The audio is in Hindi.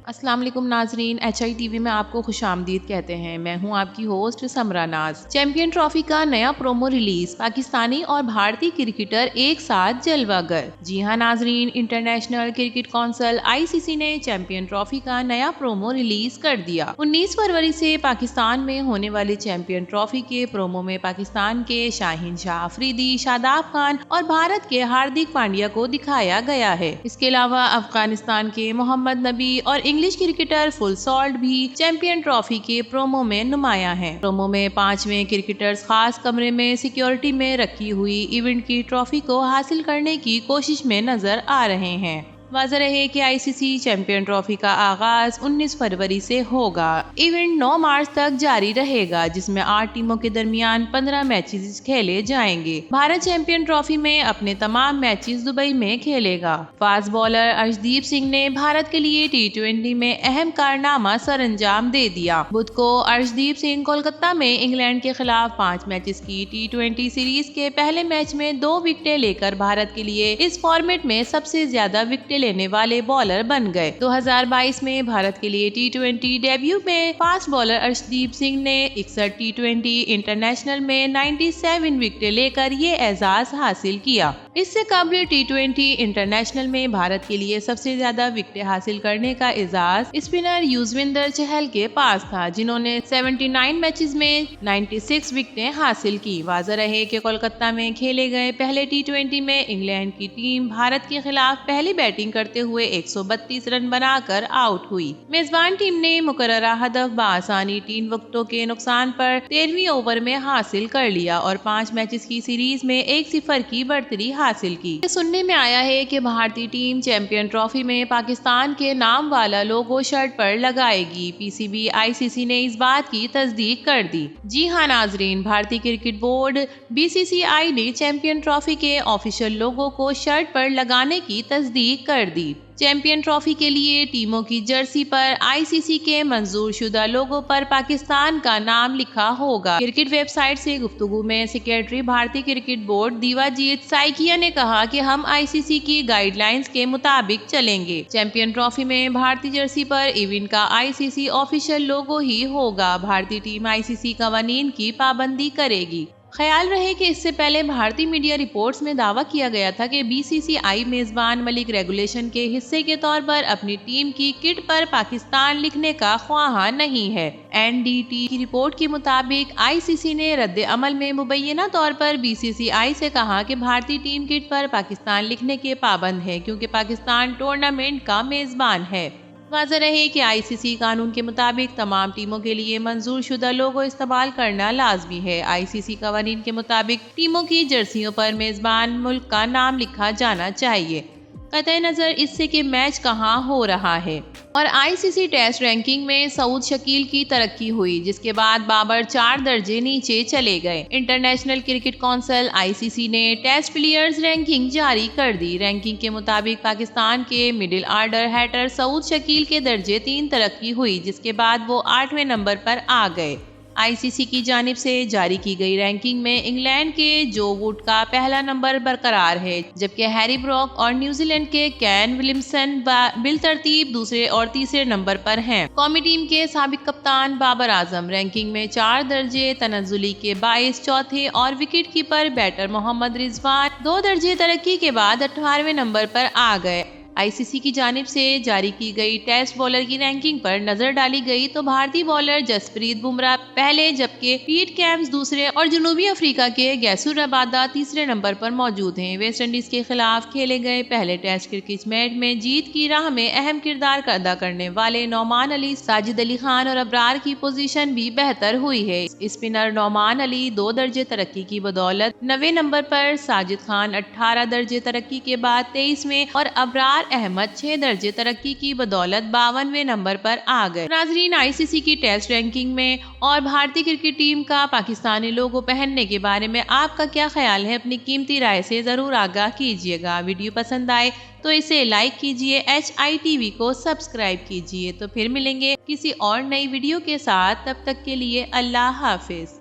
अस्सलाम वालेकुम नाजरीन, HITV में आपको खुशामदीद कहते हैं। मैं हूं आपकी होस्ट समरा नाज। चैंपियन ट्रॉफी का नया प्रोमो रिलीज, पाकिस्तानी और भारतीय क्रिकेटर एक साथ जलवागर। जी हां नाजरीन, इंटरनेशनल क्रिकेट काउंसिल ICC ने चैंपियन ट्रॉफी का नया प्रोमो रिलीज कर दिया। 19 फरवरी से पाकिस्तान में होने वाली चैंपियन ट्रॉफी के प्रोमो में पाकिस्तान के शाहीन शाह अफरीदी, शादाब खान और भारत के हार्दिक पांड्या को दिखाया गया है। इसके अलावा अफगानिस्तान के मोहम्मद नबी और इंग्लिश क्रिकेटर फुल सॉल्ट भी चैंपियन ट्रॉफी के प्रोमो में नुमाया है। प्रोमो में 5वें क्रिकेटर्स खास कमरे में सिक्योरिटी में रखी हुई इवेंट की ट्रॉफी को हासिल करने की कोशिश में नजर आ रहे हैं। वाज़ेह रहे कि ICC चैंपियन ट्रॉफी का आगाज 19 फरवरी से होगा। इवेंट 9 मार्च तक जारी रहेगा, जिसमें 8 टीमों के दरमियान 15 मैचेस खेले जाएंगे। भारत चैंपियन ट्रॉफी में अपने तमाम मैचेस दुबई में खेलेगा। फास्ट बॉलर अर्शदीप सिंह ने भारत के लिए T20 में अहम कारनामा सरअंजाम दे दिया। बुध को अर्शदीप सिंह कोलकाता में इंग्लैंड के खिलाफ 5 मैचेस की T20 सीरीज के पहले मैच में 2 विकेटें लेकर भारत के लिए इस फॉर्मेट में सबसे ज्यादा विकेटें लेने वाले बॉलर बन गए। 2022 में भारत के लिए T20 डेब्यू में फास्ट बॉलर अर्शदीप सिंह ने 61 T20 इंटरनेशनल में 97 विकेटें लेकर ये एजाज हासिल किया। इससे कबल T20 इंटरनेशनल में भारत के लिए सबसे ज्यादा विकेटें हासिल करने का एजाज स्पिनर युजवेंद्र चहल के पास था, जिन्होंने 79 मैचेस में 96 विकेटें हासिल की। वाज़ेह रहे कि कोलकाता में खेले गए पहले T20 में इंग्लैंड की टीम भारत के खिलाफ पहली बैटिंग करते हुए 132 रन बनाकर आउट हुई। मेजबान टीम ने मुकर्ररा हदफ बआसानी 3 विकेटों के नुकसान पर 13वीं ओवर में हासिल कर लिया और 5 मैचेस की सीरीज में 1-0 की बढ़तरी हासिल की। सुनने में आया है कि भारतीय टीम चैंपियन ट्रॉफी में पाकिस्तान के नाम वाला लोगो शर्ट पर लगाएगी। PCB ICC ने इस बात की तस्दीक कर दी। जी हां नाजरीन, भारतीय क्रिकेट बोर्ड BCCI ने चैंपियन ट्रॉफी के ऑफिशियल लोगो को शर्ट पर लगाने की तस्दीक कर दी। चैंपियन ट्रॉफी के लिए टीमों की जर्सी पर ICC के मंजूर शुदा लोगों पर पाकिस्तान का नाम लिखा होगा। क्रिकेट वेबसाइट से गुफ्तगू में सेक्रेटरी भारतीय क्रिकेट बोर्ड दीवाजीत साइकिया ने कहा कि हम ICC की गाइडलाइंस के मुताबिक चलेंगे। चैंपियन ट्रॉफी में भारतीय जर्सी पर इवेंट का ICC ऑफिशियल लोगो ही होगा। भारतीय टीम ICC कवानीन की पाबंदी करेगी। ख्याल रहे कि इससे पहले भारतीय मीडिया रिपोर्ट्स में दावा किया गया था कि BCCI मेजबान मलिक रेगुलेशन के हिस्से के तौर पर अपनी टीम की किट पर पाकिस्तान लिखने का ख्वाहा नहीं है। NDT की रिपोर्ट के मुताबिक ICC ने रद्द अमल में मुबैना तौर पर BCCI से कहा कि भारतीय टीम किट पर पाकिस्तान लिखने के पाबंद है, क्योंकि पाकिस्तान टूर्नामेंट का मेजबान है। वाज़ेह रहे कि ICC कानून के मुताबिक तमाम टीमों के लिए मंजूर शुदा लोगो इस्तेमाल करना लाजमी है। ICC कवानीन के मुताबिक टीमों की जर्सियों पर मेजबान मुल्क का नाम लिखा जाना चाहिए, कतई नजर इससे कि मैच कहां हो रहा है। और ICC टेस्ट रैंकिंग में सऊद शकील की तरक्की हुई, जिसके बाद बाबर 4 दर्जे नीचे चले गए। इंटरनेशनल क्रिकेट काउंसिल ICC ने टेस्ट प्लेयर्स रैंकिंग जारी कर दी। रैंकिंग के मुताबिक पाकिस्तान के middle order Hatter Saud Shakeel के दर्जे 3 तरक्की हुई, जिसके बाद वो 8वें नंबर पर आ गए। ICC की जानिब से जारी की गई रैंकिंग में इंग्लैंड के जो वुड का पहला नंबर बरकरार है, जबकि हैरी ब्रॉक और न्यूजीलैंड के कैन विलियमसन बिलतरतीब दूसरे और तीसरे नंबर पर हैं। कौमी टीम के साबिक कप्तान बाबर आजम रैंकिंग में 4 दर्जे तनज़्ज़ुली के 22 चौथे और wicket keeper batter Mohammad Rizwan 2 दर्जे तरक्की के बाद 18वें नंबर पर आ गए। ICC की जानिब से जारी की गई टेस्ट बॉलर की रैंकिंग पर नजर डाली गई तो भारतीय बॉलर जसप्रीत बुमराह पहले, जबकि पीट कैम्स दूसरे और जनूबी अफ्रीका के गैसुर रबादा तीसरे नंबर पर मौजूद हैं। वेस्ट इंडीज के खिलाफ खेले गए पहले टेस्ट क्रिकेट मैच में जीत की राह में अहम किरदार अदा करने वाले नौमान अली, साजिद अली खान और अबरार की पोजीशन भी बेहतर हुई है। स्पिनर नौमान अली 2 दर्जे तरक्की की बदौलत 9वें नंबर पर, साजिद खान 18 दर्जे तरक्की के बाद 23वें और अबरार अहमद 6 दर्जे तरक्की की बदौलत 52वें नंबर पर आ गए। नाजरीन, ICC की टेस्ट रैंकिंग में और भारतीय क्रिकेट टीम का पाकिस्तानी लोगो पहनने के बारे में आपका क्या ख्याल है? अपनी कीमती राय से जरूर आगाह कीजिएगा। वीडियो पसंद आए तो इसे लाइक कीजिए, HITV को सब्सक्राइब कीजिए। तो फिर मिलेंगे किसी और नई वीडियो के साथ, तब तक के लिए अल्लाह हाफिज।